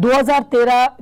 2013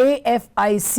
AFIC,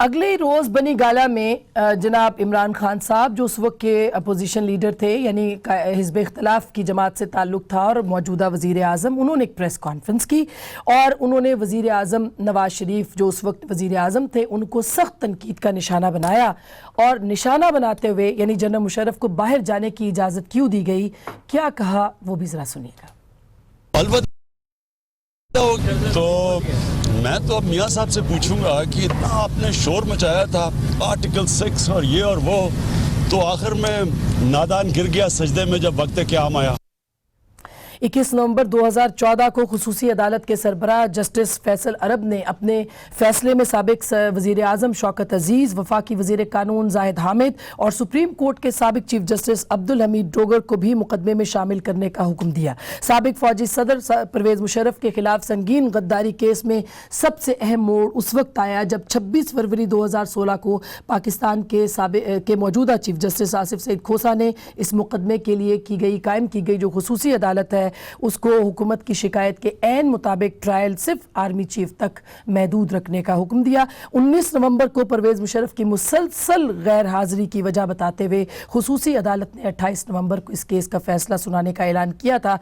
اگلے ہی روز بنی گالا میں جناب عمران خان صاحب جو اس وقت کے اپوزیشن لیڈر تھے، یعنی حزب اختلاف کی جماعت سے تعلق تھا اور موجودہ وزیر اعظم، انہوں نے ایک پریس کانفرنس کی اور انہوں نے وزیر اعظم نواز شریف جو اس وقت وزیر اعظم تھے ان کو سخت تنقید کا نشانہ بنایا، اور نشانہ بناتے ہوئے یعنی جنرل مشرف کو باہر جانے کی اجازت کیوں دی گئی، کیا کہا وہ بھی ذرا سنیے گا۔ تو میں تو اب میاں صاحب سے پوچھوں گا کہ اتنا آپ نے شور مچایا تھا آرٹیکل 6 اور یہ اور وہ، تو آخر میں نادان گر گیا سجدے میں جب وقت قیام آیا۔ 21 نومبر 2014 کو خصوصی عدالت کے سربراہ جسٹس فیصل عرب نے اپنے فیصلے میں سابق وزیر اعظم شوکت عزیز، وفاقی وزیر قانون زاہد حامد اور سپریم کورٹ کے سابق چیف جسٹس عبدالحمید ڈوگر کو بھی مقدمے میں شامل کرنے کا حکم دیا۔ سابق فوجی صدر پرویز مشرف کے خلاف سنگین غداری کیس میں سب سے اہم موڑ اس وقت آیا جب 26 فروری 2016 کو پاکستان کے موجودہ چیف جسٹس آصف سعید کھوسہ نے اس مقدمے کے لیے قائم کی گئی جو خصوصی عدالت ہے اس کو حکومت کی شکایت کے عین مطابق ٹرائل صرف آرمی چیف تک محدود رکھنے کا حکم دیا۔ 19 نومبر کو پرویز مشرف کی مسلسل غیر حاضری کی وجہ بتاتے ہوئے خصوصی عدالت نے 28 نومبر کو اس کیس کا فیصلہ سنانے کا اعلان کیا تھا،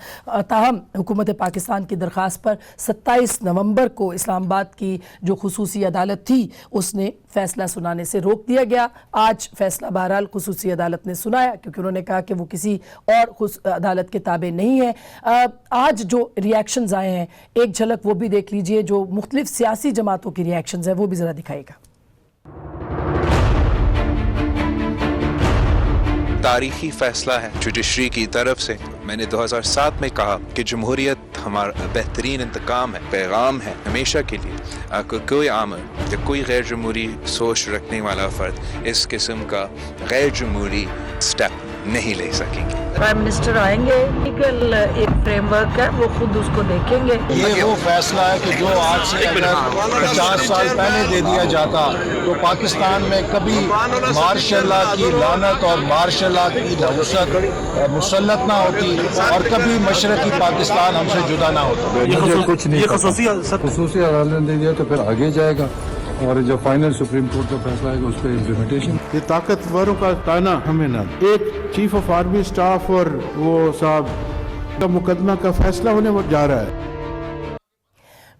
تاہم حکومت پاکستان کی درخواست پر 27 نومبر کو اسلام آباد کی جو خصوصی عدالت تھی اس نے فیصلہ سنانے سے روک دیا گیا۔ آج فیصلہ بہرحال خصوصی عدالت نے سنایا کیونکہ انہوں نے کہا کہ وہ کسی اور عدالت کے تابع نہیں ہے۔ آج جو ریاکشنز آئے ہیں ایک جھلک وہ بھی دیکھ لیجئے، جو مختلف سیاسی جماعتوں کی ریاکشنز ہیں وہ بھی ذرا دکھائے گا۔ تاریخی فیصلہ ہے جوڈیشری کی طرف سے۔ میں نے 2007 میں کہا کہ جمہوریت ہمارا بہترین انتقام ہے، پیغام ہے ہمیشہ کے لیے۔ کوئی عامل یا کوئی غیر جمہوری سوچ رکھنے والا فرد اس قسم کا غیر جمہوری سٹیپ نہیں لے سکیں گے۔ پرائم منسٹر آئیں گے، لیگل ایک فریم ورک ہے وہ خود اس کو دیکھیں گے۔ یہ وہ فیصلہ ہے کہ جو آج سے اگر 50 سال پہلے دے دیا جاتا تو پاکستان میں کبھی مارشل لا کی لعنت اور مارشل لا کی نحوست مسلط نہ ہوتی اور کبھی مشرقی پاکستان ہم سے جدا نہ ہوتا۔ کچھ نہیں، خصوصی عدالت نے دے دیا تو پھر آگے جائے گا، اور جو فائنل سپریم کورٹ کا فیصلہ ہے اس پہ امپلیمنٹیشن۔ یہ طاقتوروں کا تانا ہمیں نہ، ایک چیف آف آرمی سٹاف اور وہ صاحب کا مقدمہ کا فیصلہ ہونے جا رہا ہے۔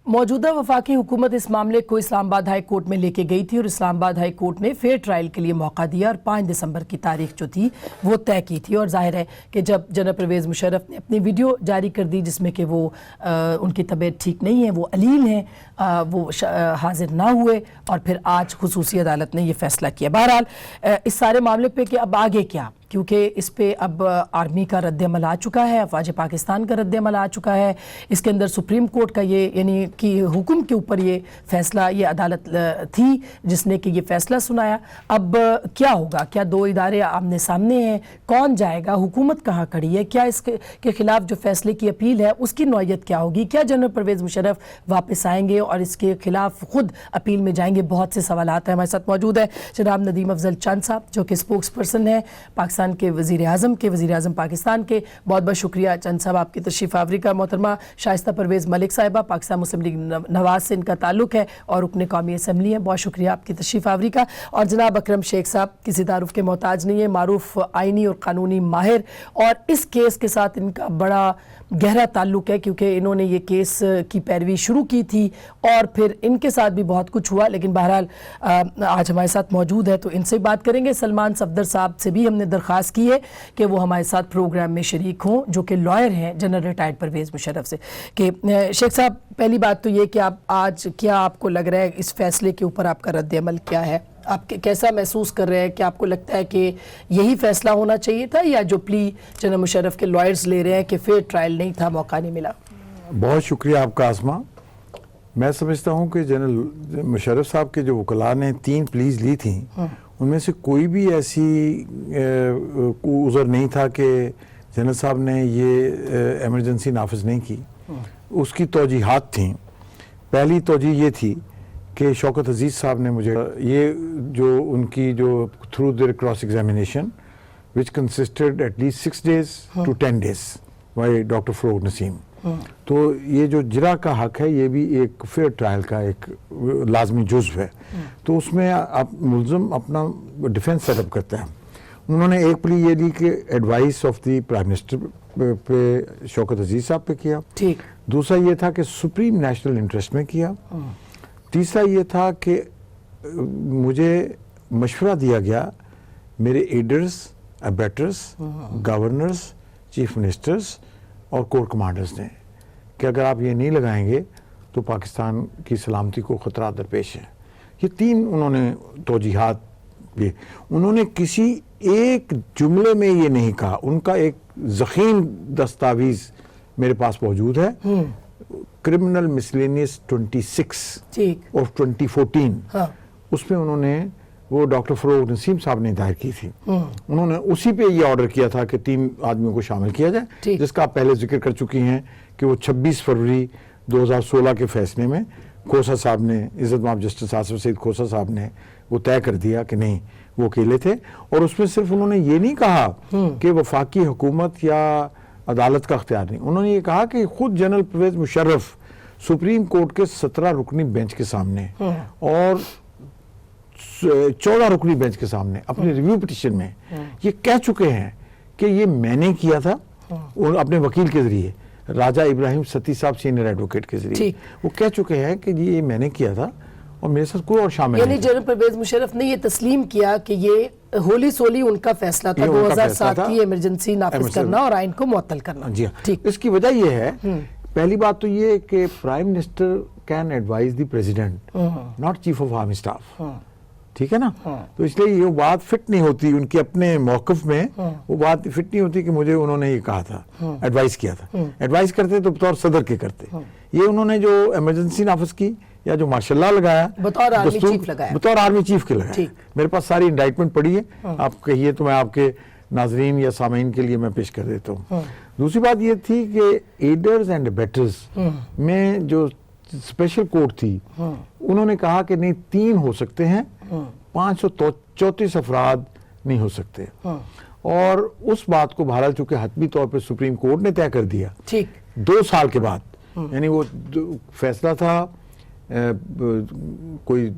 موجودہ وفاقی حکومت اس معاملے کو اسلام آباد ہائی کورٹ میں لے کے گئی تھی اور اسلام آباد ہائی کورٹ نے فیئر ٹرائل کے لیے موقع دیا اور 5 دسمبر کی تاریخ جو تھی وہ طے کی تھی، اور ظاہر ہے کہ جب جنرل پرویز مشرف نے اپنی ویڈیو جاری کر دی جس میں کہ وہ ان کی طبیعت ٹھیک نہیں ہے، وہ علیل ہیں، وہ حاضر نہ ہوئے، اور پھر آج خصوصی عدالت نے یہ فیصلہ کیا۔ بہرحال اس سارے معاملے پہ کہ اب آگے کیا، کیونکہ اس پہ اب آرمی کا رد عمل آ چکا ہے، افواج پاکستان کا رد عمل آ چکا ہے، اس کے اندر سپریم کورٹ کا یہ یعنی کہ حکم کے اوپر یہ فیصلہ، یہ عدالت تھی جس نے کہ یہ فیصلہ سنایا۔ اب کیا ہوگا؟ کیا دو ادارے آمنے سامنے ہیں؟ کون جائے گا؟ حکومت کہاں کھڑی ہے؟ کیا اس کے خلاف جو فیصلے کی اپیل ہے اس کی نوعیت کیا ہوگی؟ کیا جنرل پرویز مشرف واپس آئیں گے اور اس کے خلاف خود اپیل میں جائیں گے؟ بہت سے سوالات ہیں۔ ہمارے ساتھ موجود ہے جناب ندیم افضل چند صاحب جو کہ اسپوکس پرسن ہیں پاکستان کے وزیر اعظم پاکستان کے۔ بہت بہت شکریہ چند صاحب آپ کی تشریف آوری کا۔ محترمہ شائستہ پرویز ملک صاحبہ، پاکستان مسلم لیگ نواز سے ان کا تعلق ہے اور رکن قومی اسمبلی ہیں، بہت شکریہ آپ کی تشریف آوری کا۔ اور جناب اکرم شیخ صاحب کسی تعارف کے محتاج نہیں ہے، معروف آئینی اور قانونی ماہر، اور اس کیس کے ساتھ ان کا بڑا گہرا تعلق ہے کیونکہ انہوں نے یہ کیس کی پیروی شروع کی تھی اور پھر ان کے ساتھ بھی بہت کچھ ہوا، لیکن بہرحال آج ہمارے ساتھ موجود ہے تو ان سے بات کریں گے۔ سلمان صفدر صاحب سے بھی ہم نے درخواست کی ہے کہ وہ ہمارے ساتھ پروگرام میں شریک ہوں، جو کہ لائر ہیں جنرل ریٹائرڈ پرویز مشرف سے۔ کہ شیخ صاحب پہلی بات تو یہ کہ آپ آج کیا آپ کو لگ رہا ہے اس فیصلے کے اوپر آپ کا رد عمل کیا ہے؟ آپ کیسا محسوس کر رہے ہیں کہ آپ کو لگتا ہے کہ یہی فیصلہ ہونا چاہیے تھا یا جو پلی جنرل مشرف کے لائرز لے رہے ہیں کہ فیئر ٹرائل نہیں تھا، موقع نہیں ملا؟ بہت شکریہ آپ کا آسما۔ میں سمجھتا ہوں کہ جنرل مشرف صاحب کے جو وکلاء نے 3 پلیز لی تھیں ان میں سے کوئی بھی ایسی عذر نہیں تھا کہ جنرل صاحب نے یہ ایمرجنسی نافذ نہیں کی۔ اس کی توجیحات تھیں۔ پہلی توجیح یہ تھی کہ شوکت عزیز صاحب نے مجھے یہ جو ان کی جو through their cross examination which consisted at least 6 days to 10 days by doctor Farogh Naseem, تو یہ جو جرا کا حق ہے یہ بھی ایک فیئر ٹرائل کا ایک لازمی جزو ہے. تو اس میں آپ ملزم اپنا ڈیفینس سیٹ اپ کرتا ہے. انہوں نے ایک پلی یہ لی کہ advice of the prime minister پہ شوکت عزیز صاحب پہ کیا. ٹھیک. دوسرا یہ تھا کہ سپریم نیشنل انٹرسٹ میں کیا. تیسرا یہ تھا کہ مجھے مشورہ دیا گیا میرے ایڈرز، ابیٹرز، گورنرز، چیف منسٹرز اور کور کمانڈرز نے کہ اگر آپ یہ نہیں لگائیں گے تو پاکستان کی سلامتی کو خطرات درپیش ہیں. یہ تین انہوں نے توجیحات دیے. انہوں نے کسی ایک جملے میں یہ نہیں کہا. ان کا ایک ضخیم دستاویز میرے پاس موجود ہے، کرمنل مسلینیس 26 آف 2014. اس میں انہوں نے وہ ڈاکٹر فروغ نسیم صاحب نے دائر کی تھی. انہوں نے اسی پہ یہ آرڈر کیا تھا کہ 3 آدمیوں کو شامل کیا جائے، جس کا آپ پہلے ذکر کر چکی ہیں کہ وہ 26 فروری 2016 کے فیصلے میں کھوسا صاحب نے، عزت مآب جسٹس آصف سعید کھوسا صاحب نے وہ طے کر دیا کہ نہیں وہ اکیلے تھے. اور اس میں صرف انہوں نے یہ نہیں کہا کہ وفاقی حکومت یا عدالت کا اختیار نہیں. انہوں نے یہ کہا کہ خود general Pervez Musharraf supreme court کے 17 رکنی بینچ کے سامنے اور 14 رکنی بینچ کے سامنے اپنے ریویو پٹیشن میں یہ کہہ چکے ہیں کہ یہ میں نے کیا تھا اپنے وکیل کے ذریعے، راجہ ابراہیم ستی صاحب سینئر ایڈوکیٹ کے ذریعے وہ کہہ چکے ہیں کہ یہ میں نے کیا تھا اور میرے ساتھ کوئی اور شامل نہیں. یعنی جنرل پرویز مشرف نے یہ تسلیم کیا کہ یہ ہولی سولی ان کا فیصلہ تھا 2007 کی ایمرجنسی نافذ کرنا اور آئین کو معطل کرنا. جی ہاں. اس کی وجہ یہ ہے، پہلی بات تو یہ کہ prime minister can advise the president, not chief of army staff. ٹھیک ہے نا؟ تو اس لیے یہ بات فٹ نہیں ہوتی ان کے اپنے موقف میں، وہ بات فٹ نہیں ہوتی کہ مجھے انہوں نے یہ کہا تھا، ایڈوائز کیا تھا. ایڈوائز کرتے تو بطور صدر کے کرتے. یہ انہوں نے جو ایمرجنسی نافذ کی یا جو مارشل لا لگایا بطور آرمی چیف لگایا، بطور آرمی چیف کے لگایا. میرے پاس ساری انڈائٹمنٹ پڑی ہے، آپ کہیے تو میں آپ کے ناظرین یا سامعین کے لیے میں پیش کر دیتا ہوں. دوسری بات یہ تھی کہ ایڈرز اینڈ ابیٹرز میں جو اسپیشل کورٹ تھی انہوں نے کہا کہ نہیں 3 ہو سکتے ہیں، 534 افراد نہیں ہو سکتے. اور اس بات کو بہرحال چونکہ حتمی طور پہ سپریم کورٹ نے طے کر دیا 2 سال کے بعد، یعنی وہ فیصلہ تھا کوئی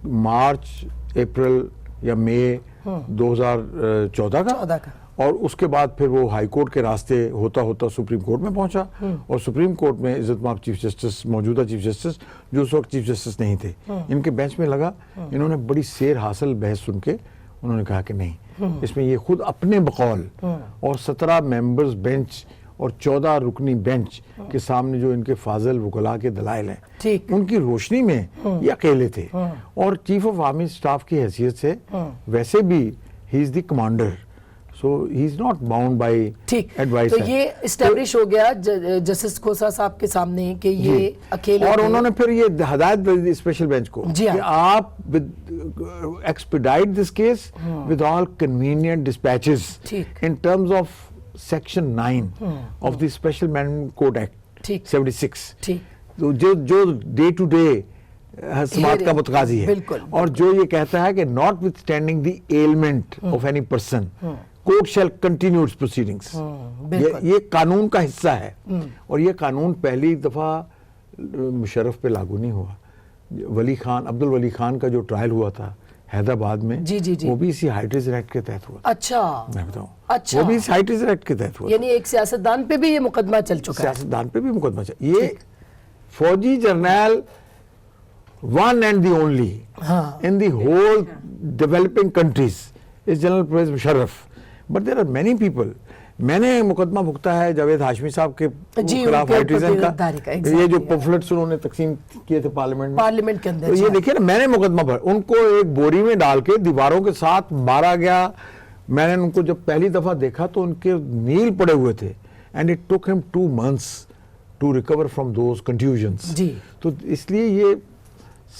مارچ اپریل یا مئی 2014 کا، اور اس کے بعد پھر وہ ہائی کورٹ کے راستے ہوتا ہوتا سپریم کورٹ میں پہنچا. اور سپریم کورٹ میں عزت مآب چیف جسٹس، موجودہ چیف جسٹس جو اس وقت چیف جسٹس نہیں تھے، ان کے بینچ میں لگا. انہوں نے بڑی سیر حاصل بحث سن کے انہوں نے کہا کہ نہیں، اس میں یہ خود اپنے بقول اور 17 ممبرز بینچ اور 14 رکنی بینچ کے سامنے جو ان کے فاضل وکلاء کے دلائل ہیں ان کی روشنی میں یہ اکیلے تھے. اور چیف آف آرمی اسٹاف کی حیثیت سے ویسے بھی he is the commander, so he is not bound by advice. تو یہ اسٹیبلش ہو گیا جسٹس کھوسا صاحب کے سامنے کہ یہ اکیلے. اور انہوں نے پھر یہ ہدایت دی اسپیشل بینچ کو کہ آپ expedite this case with all convenient dispatches in terms of section 9 of the special amendment code act 76، جو ڈے ٹو ڈے سماعت کا متقاضی ہے، اور جو یہ کہتا ہے کہ notwithstanding the element of any person court shall continue its proceedings. یہ قانون کا حصہ ہے. اور یہ قانون پہلی دفعہ مشرف پہ لاگو نہیں ہوا. ولی خان، عبد الولی خان کا جو ٹرائل ہوا تھا حیدرآباد میں، وہ بھی اسی ہائی ٹریزن ایکٹ کے تحت ہوا. اچھا، میں بتاؤں وہ بھی اسی ہائی ٹریزن ایکٹ کے تحت ہوا. یعنی ایک سیاستدان پہ بھی یہ مقدمہ چل چکا ہے. سیاستدان پہ بھی مقدمہ چل. یہ فوجی جرنیل one and the only in the whole developing countries is General Pervez Musharraf. But there are many people. میں نے مقدمہ بھگتا ہے جاوید ہاشمی صاحب کے خلاف ہائی ٹریزن کا، یہ جو پمفلٹس انہوں نے تقسیم کیے تھے پارلیمنٹ کے اندر. تو یہ دیکھیے نا، میں نے مقدمہ بھر ان کو ایک بوری میں ڈال کے دیواروں کے ساتھ مارا گیا. میں نے ان کو جب پہلی دفعہ دیکھا تو ان کے نیل پڑے ہوئے تھے and it took him 2 months to recover from those contusions. تو اس لیے یہ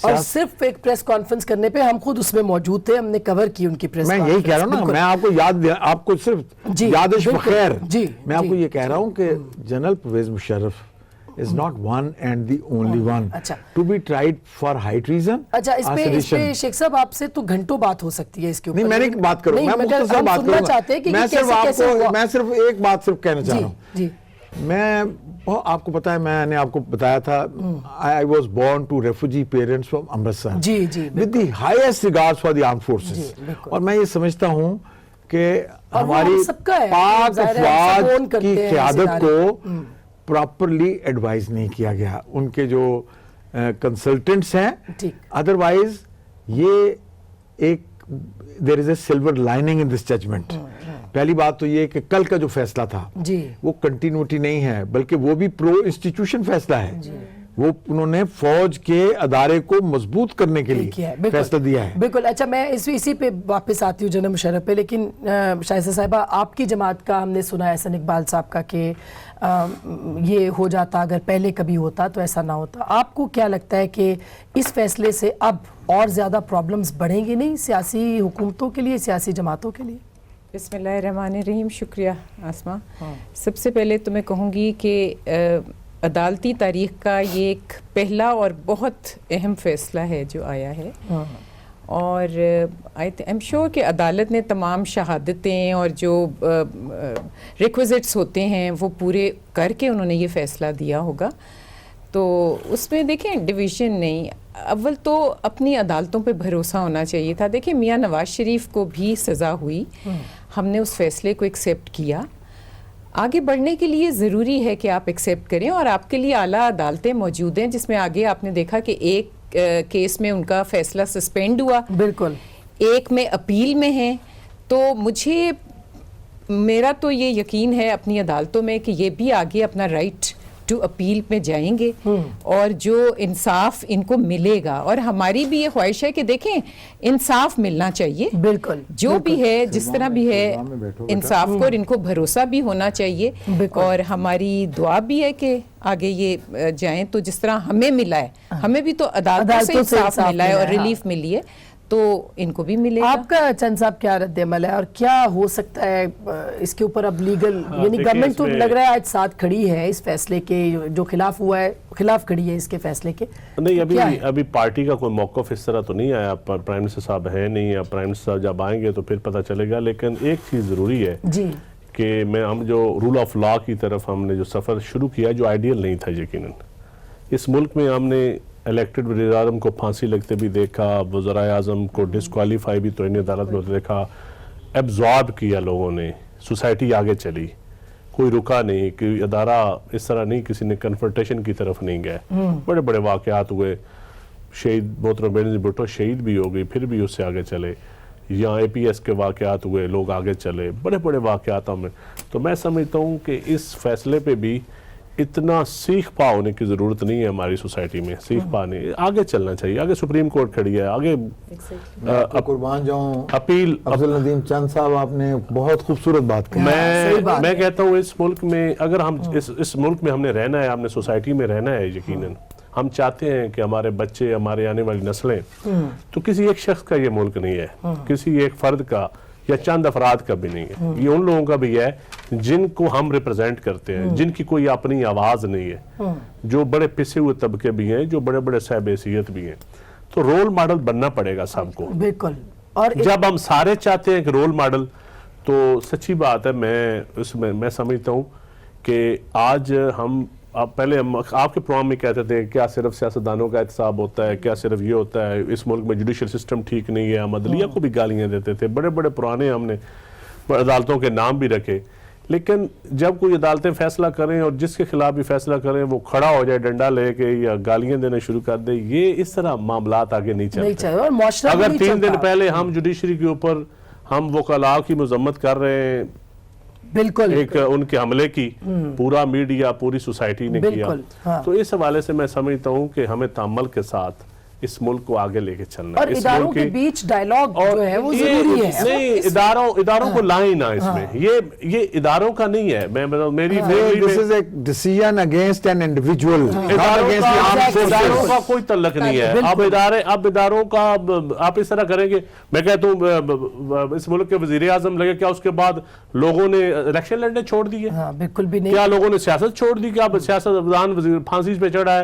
اور صرف ایک پریس کانفرنس کرنے پہ ہم خود اس میں موجود تھے، ہم نے کور کی ان کی پریس کانفرنس. میں یہی کہہ رہا ہوں نا، میں آپ کو صرف یادش بخیر، میں آپ کو یہ کہہ رہا ہوں کہ general Pervez Musharraf is not one and the only one to be tried for high treason. اچھا، اس پہ شیخ صاحب آپ سے تو گھنٹوں بات ہو سکتی ہے اس کے اوپر. نہیں، میں نے بات کروں، میں مختصر بات کروں گا. میں صرف ایک بات صرف کہنا چاہ رہا ہوں میں آپ کو پتا ہے میں نے آپ کو بتایا تھا I was born to refugee parents from Amritsar G G with the highest regards for the armed forces اور میں یہ سمجھتا ہوں کہ ہماری پاک افواج کی قیادت کو پراپرلی ایڈوائز نہیں کیا گیا ان کے جو کنسلٹنٹس ہیں ادروائز یہ ایک there is a silver lining in this judgment پہلی بات تو یہ کہ کل کا جو فیصلہ تھا وہ کنٹینیوٹی نہیں ہے بلکہ وہ بھی پرو انسٹیٹیوشن فیصلہ ہے وہ انہوں نے فوج کے ادارے کو مضبوط کرنے کے لیے فیصلہ دیا ہے بالکل اچھا میں اسی پہ واپس آتی ہوں جنرل مشرف پہ لیکن شائستہ صاحبہ آپ کی جماعت کا ہم نے سنا ہے احسن اقبال صاحب کا کہ یہ ہو جاتا اگر پہلے کبھی ہوتا تو ایسا نہ ہوتا آپ کو کیا لگتا ہے کہ اس فیصلے سے اب اور زیادہ پرابلمز بڑھیں گی نہیں سیاسی حکومتوں کے لیے سیاسی جماعتوں کے لیے بسم اللہ الرحمن الرحیم شکریہ آسما سب سے پہلے تو میں کہوں گی کہ عدالتی تاریخ کا یہ ایک پہلا اور بہت اہم فیصلہ ہے جو آیا ہے اور ایم شور کہ عدالت نے تمام شہادتیں اور جو ریکوزٹس ہوتے ہیں وہ پورے کر کے انہوں نے یہ فیصلہ دیا ہوگا تو اس میں دیکھیں ڈویژن نہیں اول تو اپنی عدالتوں پہ بھروسہ ہونا چاہیے تھا دیکھیں میاں نواز شریف کو بھی سزا ہوئی ہم نے اس فیصلے کو ایکسیپٹ کیا آگے بڑھنے کے لیے ضروری ہے کہ آپ ایکسیپٹ کریں اور آپ کے لیے اعلیٰ عدالتیں موجود ہیں جس میں آگے آپ نے دیکھا کہ ایک کیس میں ان کا فیصلہ سسپینڈ ہوا بالکل ایک میں اپیل میں ہیں تو میرا تو یہ یقین ہے اپنی عدالتوں میں کہ یہ بھی آگے اپنا رائٹ ٹو اپیل میں جائیں گے اور جو انصاف ان کو ملے گا اور ہماری بھی یہ خواہش ہے کہ دیکھیں انصاف ملنا چاہیے بالکل جو بھی ہے جس طرح بھی ہے انصاف کو اور ان کو بھروسہ بھی ہونا چاہیے اور ہماری دعا بھی ہے کہ آگے یہ جائیں تو جس طرح ہمیں ملا ہے ہمیں بھی تو عدالتوں سے انصاف ملا ہے اور ریلیف ملی ہے تو ان کو بھی ملے گا آپ کا چند صاحب کیا رد عمل ہے اور کیا ہو سکتا ہے اس کے اوپر اب لیگل یعنی گورنمنٹ تو لگ رہا ہے آج ساتھ کھڑی ہے اس فیصلے کے جو خلاف ہوا ہے خلاف کھڑی ہے اس کے فیصلے کے نہیں ابھی پارٹی کا کوئی موقف اس طرح تو نہیں آیا پرائم منسٹر صاحب ہے نہیں یا پرائم منسٹر صاحب جب آئیں گے تو پھر پتہ چلے گا لیکن ایک چیز ضروری ہے کہ ہم جو رول آف لا کی طرف ہم نے جو سفر شروع کیا جو آئیڈیل نہیں تھا یقیناً اس ملک میں ہم نے الیکٹڈ وزیر اعظم کو پھانسی لگتے بھی دیکھا وزراء اعظم کو ڈسکوالیفائی بھی توہین عدالت میں دیکھا ایبزارب کیا لوگوں نے سوسائٹی آگے چلی کوئی رکا نہیں کوئی ادارہ اس طرح نہیں کسی نے کنفرنٹیشن کی طرف نہیں گئے بڑے بڑے واقعات ہوئے شہید محترم بینظیر بھٹو شہید بھی ہو گئی پھر بھی اس سے آگے چلے یہاں اے پی ایس کے واقعات ہوئے لوگ آگے چلے بڑے بڑے واقعات ہمیں تو میں سمجھتا ہوں کہ اس فیصلے پہ بھی اتنا سیکھ پا ہونے کی ضرورت نہیں ہے ہماری سوسائٹی میں سیکھ پا نہیں آگے چلنا چاہیے آگے سپریم کورٹ کھڑی ہے آگے قربان جاؤں اپیل افضل ندیم چند صاحب آپ نے بہت خوبصورت بات کہی میں کہتا ہوں اس ملک میں اگر ہم اس ملک میں ہم نے رہنا ہے ہم نے سوسائٹی میں رہنا ہے یقیناً ہم چاہتے ہیں کہ ہمارے بچے ہمارے آنے والی نسلیں تو کسی ایک شخص کا یہ ملک نہیں ہے کسی ایک فرد کا یا چند افراد کا بھی نہیں ہے یہ ان لوگوں کا بھی ہے جن کو ہم ریپرزینٹ کرتے ہیں جن کی کوئی اپنی آواز نہیں ہے جو بڑے پسے ہوئے طبقے بھی ہیں جو بڑے بڑے صاحب حیثیت بھی ہیں تو رول ماڈل بننا پڑے گا سب کو بالکل اور جب ہم سارے چاہتے ہیں کہ رول ماڈل تو سچی بات ہے میں سمجھتا ہوں کہ آج ہم پہلے ہم آپ کے پروگرام میں کہتے تھے کیا صرف سیاستدانوں کا احتساب ہوتا ہے کیا صرف یہ ہوتا ہے اس ملک میں جوڈیشل سسٹم ٹھیک نہیں ہے ہم عدلیہ کو بھی گالیاں دیتے تھے بڑے بڑے پرانے ہم نے عدالتوں کے نام بھی رکھے لیکن جب کوئی عدالتیں فیصلہ کریں اور جس کے خلاف بھی فیصلہ کریں وہ کھڑا ہو جائے ڈنڈا لے کے یا گالیاں دینا شروع کر دے یہ اس طرح معاملات آگے نہیں چلتے اگر 3 دن پہلے ہم جوڈیشری کے اوپر ہم وکلاء کی مذمت کر رہے ہیں بالکل ایک ان کے حملے کی پورا میڈیا پوری سوسائٹی نے کیا تو اس حوالے سے میں سمجھتا ہوں کہ ہمیں تأمل کے ساتھ اس ملک کو آگے لے کے چلنا اور اداروں کے بیچ ڈائیلاگ جو ہے وہ ضروری ہے نہیں اداروں کو لائیں نہ اس میں یہ اداروں کا نہیں ہے میری this is a decision against an individual اداروں کا کوئی تعلق نہیں ہے اب اداروں کا آپ اس طرح کریں گے میں کہتا ہوں اس ملک کے وزیر اعظم لگے کیا اس کے بعد لوگوں نے الیکشن لڑنے چھوڑ دیے بالکل بھی نہیں کیا لوگوں نے سیاست چھوڑ دی کیا سیاستدان پھانسی پہ چڑھا ہے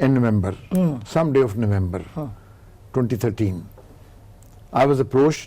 in November, some day of November 2013. I was approached,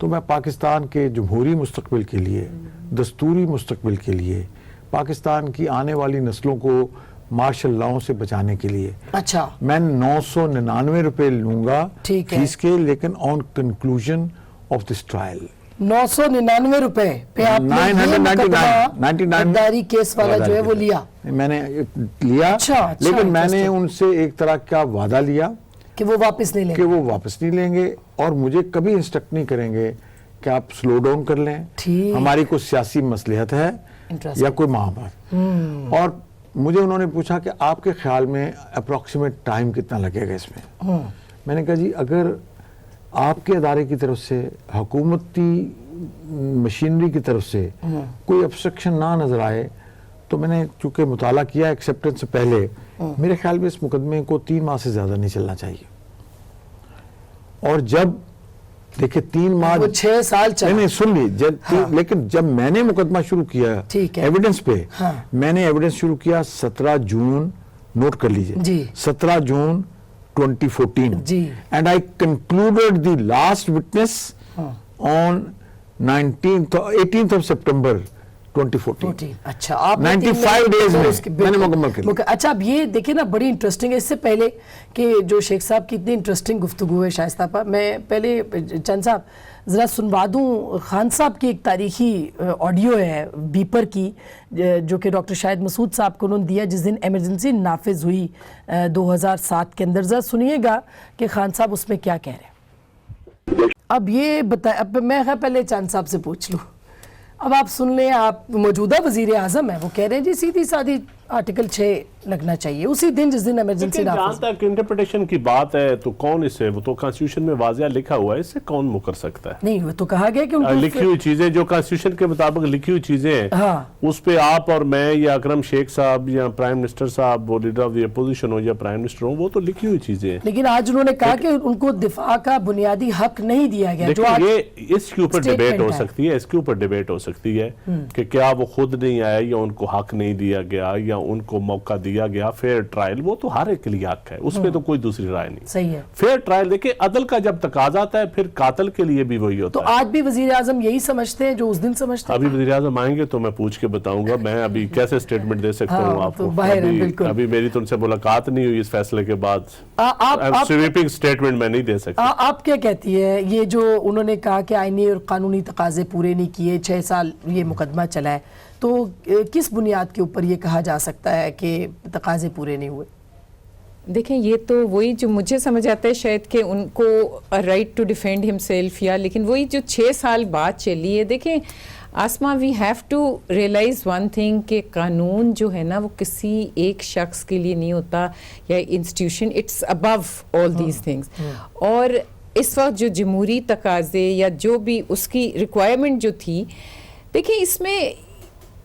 تو میں پاکستان کے جمہوری مستقبل کے لیے، دستوری مستقبل کے لیے، پاکستان کی آنے والی نسلوں کو مارشل لاؤں سے بچانے کے لیے اچھا میں 999 روپے لوں گا فیس کے، لیکن آن کنکلوژن آف دس ٹرائل 999 روپے پہ آپ نے غداری کیس والا جو ہے وہ لیا، میں نے لیا، لیکن میں نے ان سے ایک طرح کا وعدہ لیا کہ وہ واپس نہیں لیں گے، کہ وہ واپس نہیں لیں گے اور مجھے کبھی انسٹرکٹ نہیں کریں گے کہ آپ سلو ڈاؤن کر لیں، ہماری کوئی سیاسی مصلحت ہے یا کوئی معاملہ۔ اور مجھے انہوں نے پوچھا کہ آپ کے خیال میں اپروکسیمیٹ ٹائم کتنا لگے گا اس میں نے کہا جی اگر آپ کے ادارے کی طرف سے، حکومتی مشینری کی طرف سے کوئی obstruction نہ نظر آئے تو میں نے چونکہ مطالعہ کیا ایکسیپٹنس سے پہلے، میرے خیال میں اس مقدمے کو 3 ماہ سے زیادہ نہیں چلنا چاہیے۔ اور جب دیکھیں 3 ماہ 6 سال چلا، نہیں سن لی، لیکن جب میں نے مقدمہ شروع کیا ایویڈنس پہ، میں نے ایویڈنس شروع کیا 17 جون، نوٹ کر لیجئے 17 جون 2014 and I concluded the last witness on 18th of September 2014۔ اچھا آپ 95 days میں نے مکمل کر لیا۔ اچھا اب یہ دیکھیں نا بڑی انٹرسٹنگ ہے، اس سے پہلے کہ جو شیخ صاحب کی اتنی انٹرسٹنگ گفتگو ہے شائستہ پر، میں پہلے چند صاحب ذرا سنوا دوں خان صاحب کی ایک تاریخی آڈیو ہے بیپر کی جو کہ ڈاکٹر شاہد مسعود صاحب کو انہوں نے دیا جس دن ایمرجنسی نافذ ہوئی 2007 کے اندر، ذرا سنیے گا کہ خان صاحب اس میں کیا کہہ رہے ہیں۔ اب یہ بتائیں، اب میں پہلے چاند صاحب سے پوچھ لوں، اب آپ سن لیں، آپ موجودہ وزیر اعظم ہیں، وہ کہہ رہے ہیں جی سیدھی سادھی آرٹیکل 6 لگنا چاہیے اسی دن جس دن ایمرجنسی نافذ۔ جہاں تک انٹرپریٹیشن کی بات ہے تو کون اسے، وہ تو کانسٹیٹیوشن میں واضح لکھا ہوا ہے، اس سے کون مکر سکتا ہے؟ نہیں وہ تو کہا گیا کہ لکھی ہوئی چیزیں جو کانسٹیٹیوشن کے مطابق لکھی ہوئی چیزیں ہیں اس پہ آپ اور میں یا اکرم شیخ صاحب یا پرائم منسٹر صاحب وہ لیڈر آف دی اپوزیشن ہو یا پرائم منسٹر ہو، وہ تو لکھی ہوئی چیزیں ہیں۔ لیکن آج انہوں نے کہا کہ ان کو دفاع کا بنیادی حق نہیں دیا گیا، جو یہ اس کے اوپر ڈیبیٹ ہو سکتی ہے، اس کے اوپر ڈیبیٹ ہو سکتی ہے کہ کیا وہ خود نہیں آئے یا ان کو حق نہیں دیا گیا یا ان کو موقع دیا گیا فیئر ٹرائل، وہ تو ہر ایک کے لیے حق ہے، اس میں تو کوئی دوسری رائے نہیں۔ صحیح ہے، فیئر ٹرائل دیکھیں عدل کا جب تقاضا آتا ہے پھر قاتل کے لیے بھی وہی ہوتا ہے۔ تو آج بھی وزیر اعظم یہی سمجھتے ہیں جو اس دن سمجھتے ہیں؟ ابھی وزیر اعظم آئیں گے تو میں پوچھ کے بتاؤں گا، میں ابھی کیسے سٹیٹمنٹ دے سکتا ہوں آپ کو، ابھی میری تو ان سے ملاقات نہیں ہوئی اس فیصلے کے بعد، سویپنگ سٹیٹمنٹ میں نہیں دے سکتا۔ آپ کیا کہتی ہے یہ جو انہوں نے کہا کہ آئینی اور قانونی تقاضے پورے نہیں کیے، 6 سال یہ مقدمہ چلا ہے، تو کس بنیاد کے اوپر یہ کہا جا سکتا ہے کہ تقاضے پورے نہیں ہوئے؟ دیکھیں یہ تو وہی جو مجھے سمجھ آتا ہے شاید کہ ان کو رائٹ ٹو ڈیفینڈ ہم سیلف، یا لیکن وہی جو 6 سال بعد چلی ہے۔ دیکھیں Asma, we have to realise one thing کہ قانون جو ہے نا وہ کسی ایک شخص کے لیے نہیں ہوتا یا institution, its above all these things. اور اس وقت جو جمہوری تقاضے یا جو بھی اس کی ریکوائرمنٹ جو تھی، دیکھیں اس میں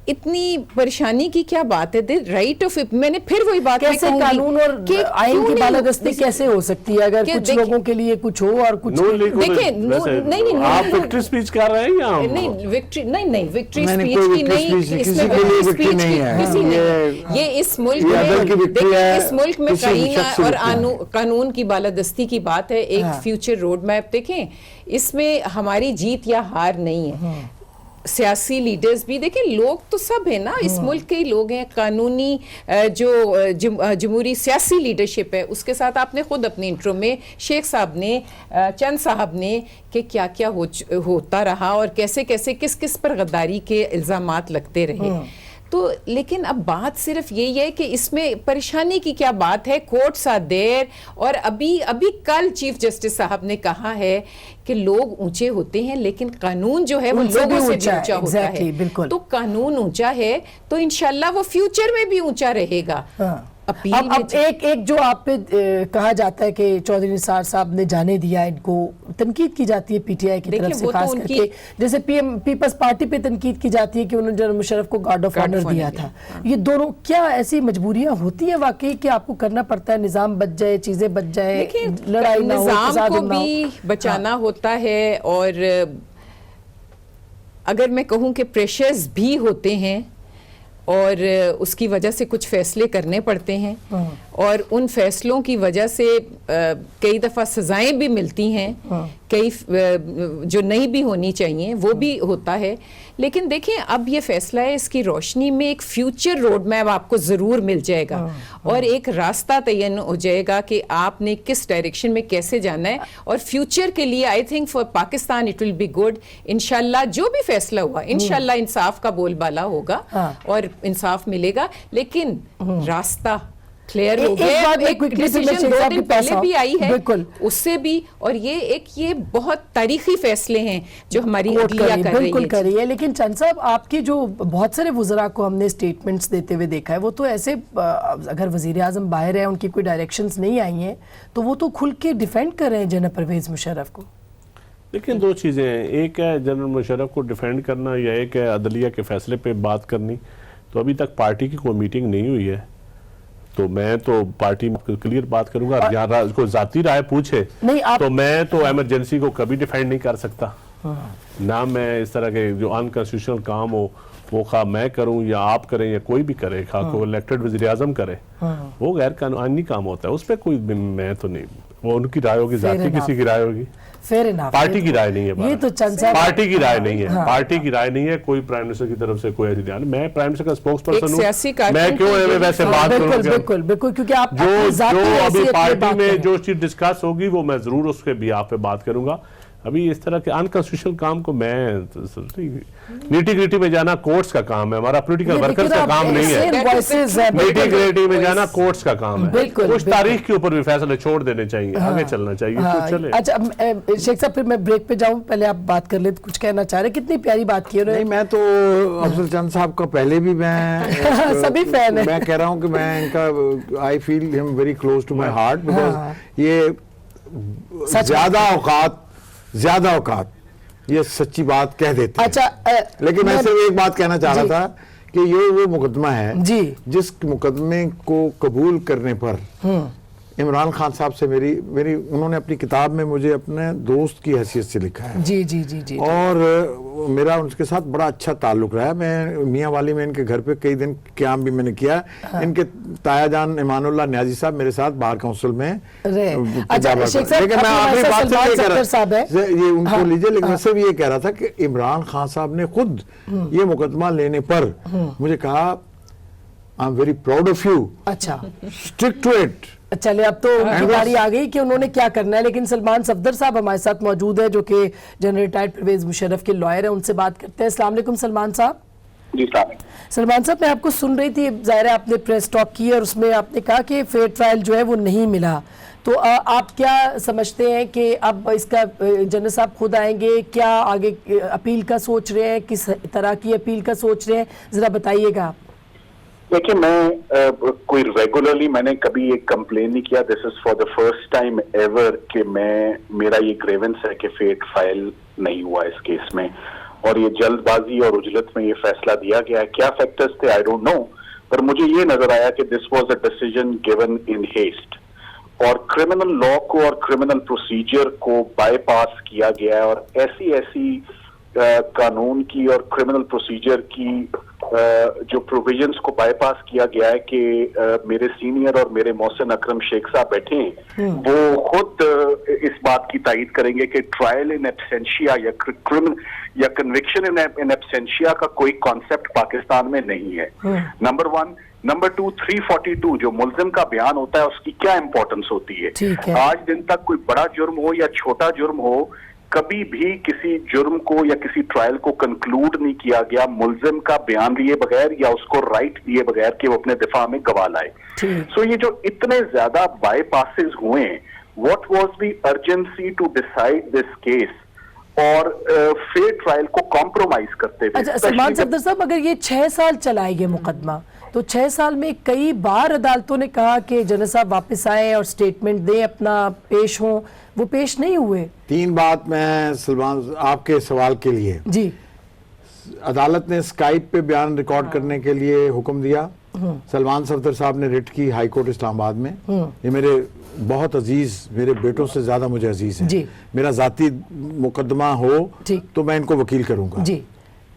اتنی پریشانی کی کیا بات ہے؟ رائٹ آف، میں نے پھر وہی بات کیسے قانون اور آئین کی بالادستی کیسے ہو سکتی ہے اگر کچھ لوگوں کے لیے کچھ ہو اور کچھ دیکھیں نہیں آپ وکٹری سپیچ کر رہے ہیں یا نہیں وکٹری نہیں وکٹری سپیچ کی نہیں، اس میں وکٹری نہیں ہے کسی نے، یہ اس ملک میں قانون اور قانون کی بالادستی کی بات ہے، ایک فیوچر روڈ میپ۔ دیکھیں اس میں ہماری جیت یا ہار نہیں ہے، سیاسی لیڈرز بھی دیکھیں، لوگ تو سب ہیں نا اس ملک کے ہی لوگ ہیں، قانونی جو جمہوری سیاسی لیڈرشپ ہے اس کے ساتھ آپ نے خود اپنے انٹرو میں شیخ صاحب نے، چند صاحب نے، کہ کیا کیا ہوتا رہا اور کیسے کیسے کس کس پر غداری کے الزامات لگتے رہے۔ تو لیکن اب بات صرف یہی ہے کہ اس میں پریشانی کی کیا بات ہے، کورٹس آر دیر، اور ابھی کل چیف جسٹس صاحب نے کہا ہے کہ لوگ اونچے ہوتے ہیں لیکن قانون جو ہے وہ لوگوں سے بھی اونچا ہوتا ہے، تو قانون اونچا ہے تو انشاءاللہ وہ فیوچر میں بھی اونچا رہے گا۔ اب ایک جو آپ پہ کہا جاتا ہے کہ چودھری نثار صاحب نے جانے دیا، ان کو تنقید کی جاتی ہے پی ٹی آئی کی طرف سے، خاص کر کے جیسے پیپلز پارٹی پہ تنقید کی جاتی ہے کہ انہوں نے جنرل مشرف کو گارڈ آف آنر دیا تھا۔ یہ دونوں کیا ایسی مجبوریاں ہوتی ہیں واقعی کہ آپ کو کرنا پڑتا ہے نظام بچ جائے، چیزیں بچ جائے، لڑائی نہ ہو، نظام کو بھی بچانا ہوتا ہے، اور اگر میں کہوں کہ پریشرز بھی ہوتے ہیں، اور اس کی وجہ سے کچھ فیصلے کرنے پڑتے ہیں اور ان فیصلوں کی وجہ سے کئی دفعہ سزائیں بھی ملتی ہیں, کئی جو نہیں بھی ہونی چاہیے وہ بھی ہوتا ہے. لیکن دیکھیں اب یہ فیصلہ ہے, اس کی روشنی میں ایک فیوچر روڈ میپ آپ کو ضرور مل جائے گا اور ایک راستہ تعین ہو جائے گا کہ آپ نے کس ڈائریکشن میں کیسے جانا ہے. اور فیوچر کے لیے I think for Pakistan it will be good. انشاءاللہ جو بھی فیصلہ ہوا انشاءاللہ انصاف کا بول بالا ہوگا اور انصاف ملے گا, لیکن راستہ کلیئر ہو گیا. ایک ڈیسیژن 2 دن پہلے بھی آئی ہے اس سے بھی, اور یہ بہت تاریخی فیصلے ہیں جو ہماری عدلیہ کر رہی ہے. لیکن چند صاحب آپ کی جو بہت سارے وزراء کو ہم نے سٹیٹمنٹس دیتے ہوئے دیکھا ہے, وہ تو ایسے اگر وزیر اعظم باہر ہے, ان کی کوئی ڈائریکشنز نہیں آئی ہیں, تو وہ تو کھل کے ڈیفینڈ کر رہے ہیں جنرل پرویز مشرف کو. لیکن 2 چیزیں ہیں, ایک ہے جنرل مشرف کو ڈیفینڈ کرنا یا ایک ہے عدلیہ کے فیصلے پہ بات کرنی. تو ابھی تک پارٹی کی کوئی میٹنگ نہیں ہوئی ہے, تو میں تو پارٹی میں کلیئر بات کروں گا. یہاں کوئی ذاتی رائے پوچھے تو میں تو ایمرجنسی کو کبھی ڈیفینڈ نہیں کر سکتا, نہ میں اس طرح کے جو انکانسٹیٹیوشنل کام ہو وہ خواہ میں کروں یا آپ کریں یا کوئی بھی کرے, خواہ کو الیکٹڈ وزیر اعظم کرے, وہ غیر قانونی کام ہوتا ہے, اس پہ کوئی میں تو نہیں, وہ ان کی رائے ہوگی, ذاتی کسی کی رائے ہوگی, پارٹی کی رائے نہیں ہے. یہ تو چند صاحب پارٹی کی رائے نہیں ہے, پارٹی کی رائے نہیں ہے. کوئی پرائم منسٹر کی طرف سے کوئی ایسی دھیان, میں پرائم منسٹر کا سپوکس پرسن ہوں, میں کیوں ویسے بات کروں گا. بالکل بالکل, کیونکہ آپ جو ابھی پارٹی میں جو چیز ڈسکس ہوگی وہ میں ضرور اس کے بھی آپ پہ بات کروں گا. ابھی اس طرح کے انکانسٹیٹیوشنل کام کو میں نیٹی گریٹی میں جانا کورٹس کا کام ہے, ہمارا پولیٹیکل ورکرز کا کام نہیں ہے. نیٹی گریٹی میں جانا کورٹس کا کام ہے. کچھ تاریخ کے اوپر بھی فیصلے چھوڑ دینے چاہیے, آگے چلنا چاہیے. اچھا شیخ صاحب, پھر میں بریک پہ جاؤں, پہلے آپ بات کر لیں, کچھ کہنا چاہ رہے, کتنی پیاری بات کی. نہیں, میں تو افضل چند صاحب کا پہلے بھی میں سبھی فین ہیں, میں کہہ رہا ہوں کہ میں ان کا I feel him very close to my heart, because یہ زیادہ اوقات یہ سچی بات کہہ دیتے ہیں. لیکن میں صرف ایک بات کہنا چاہ رہا تھا کہ یہ وہ مقدمہ ہے جس مقدمے کو قبول کرنے پر عمران خان صاحب سے میری انہوں نے اپنی کتاب میں مجھے اپنے دوست کی حیثیت سے لکھا ہے. جی جی جی جی, اور میرا ان کے ساتھ بڑا اچھا تعلق رہا ہے. میں میاں والی میں ان کے گھر پہ کئی دن قیام بھی میں نے کیا. ان کے تایا جان ایمان اللہ نیازی صاحب میرے ساتھ بار کونسل میں, لیکن میں آخری بات سے یہ کہہ رہا تھا, یہ ان کو لیجئے, لیکن میں صرف یہ کہہ رہا تھا کہ عمران خان صاحب نے خود یہ مقدمہ لینے پر مجھے کہا I'm very proud of you. اچھا, stick to it. چلے اب تو ان کی باری آ گئی کہ انہوں نے کیا کرنا ہے. لیکن سلمان صفدر صاحب ہمارے ساتھ موجود ہیں جو کہ جنرل ریٹائرڈ پرویز مشرف کے لائر ہیں, ان سے بات کرتے ہیں. السلام علیکم سلمان صاحب. جی سلمان صاحب, میں آپ کو سن رہی تھی, ظاہر ہے آپ نے پریس ٹاک کی اور اس میں آپ نے کہا کہ فیئر ٹرائل جو ہے وہ نہیں ملا, تو آپ کیا سمجھتے ہیں کہ اب اس کا جنرل صاحب خود آئیں گے, کیا آگے اپیل کا سوچ رہے ہیں, کس طرح کی اپیل کا سوچ رہے ہیں, ذرا بتائیے گا آپ. دیکھیں, میں کوئی ریگولرلی میں نے کبھی ایک کمپلین نہیں کیا. This is for the first time ever کہ میرا یہ گریونس ہے کہ فیٹ فائل نہیں ہوا اس کیس میں, اور یہ جلد بازی اور عجلت میں یہ فیصلہ دیا گیا ہے. کیا فیکٹرز تھے آئی ڈونٹ نو, پر مجھے یہ نظر آیا کہ this was a decision given in heist, اور کرمنل لا کو اور کرمنل پروسیجر کو بائی پاس کیا گیا ہے, اور ایسی قانون کی اور کرمنل پروسیجر کی جو پروویژنز کو بائی پاس کیا گیا ہے کہ میرے سینئر اور میرے محسن اکرم شیخ صاحب بیٹھے ہیں, وہ خود اس بات کی تائید کریں گے کہ ٹرائل ان ایبسینشیا یا کنوکشن ان ایبسینشیا کا کوئی کانسیپٹ پاکستان میں نہیں ہے. نمبر 1. نمبر 2, 342 جو ملزم کا بیان ہوتا ہے اس کی کیا امپورٹنس ہوتی ہے. آج دن تک کوئی بڑا جرم ہو یا چھوٹا جرم ہو, کبھی بھی کسی جرم کو یا کسی ٹرائل کو کنکلوڈ نہیں کیا گیا ملزم کا بیان لیے بغیر یا اس کو رائٹ دیے بغیر کہ وہ اپنے دفاع میں گواہ لائے. سو یہ جو اتنے زیادہ بائی پاسز ہوئے ہیں, what was the urgency to decide this case, اور فیئر ٹرائل کو کمپرومائز کرتے ہوئے. اچھا سلمان صفدر صاحب, اگر یہ 6 سال چلائے گئے مقدمہ, تو 6 سال میں کئی بار عدالتوں نے کہا کہ جنرل صاحب واپس آئیں اور سٹیٹمنٹ دیں, اپنا پیش ہوں, وہ پیش نہیں ہوئے. 3 بات میں سلمان آپ کے سوال کے لیے. جی, عدالت نے اسکائپ پہ بیان ریکارڈ کرنے کے لیے حکم دیا. سلمان صفدر صاحب نے ریٹ کی ہائی کورٹ اسلام آباد میں. یہ میرے بہت عزیز, میرے بیٹوں سے زیادہ مجھے عزیز ہیں. میرا ذاتی مقدمہ ہو تو میں ان کو وکیل کروں گا.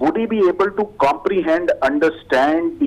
would he be able to comprehend, understand the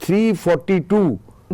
342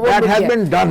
that has been done।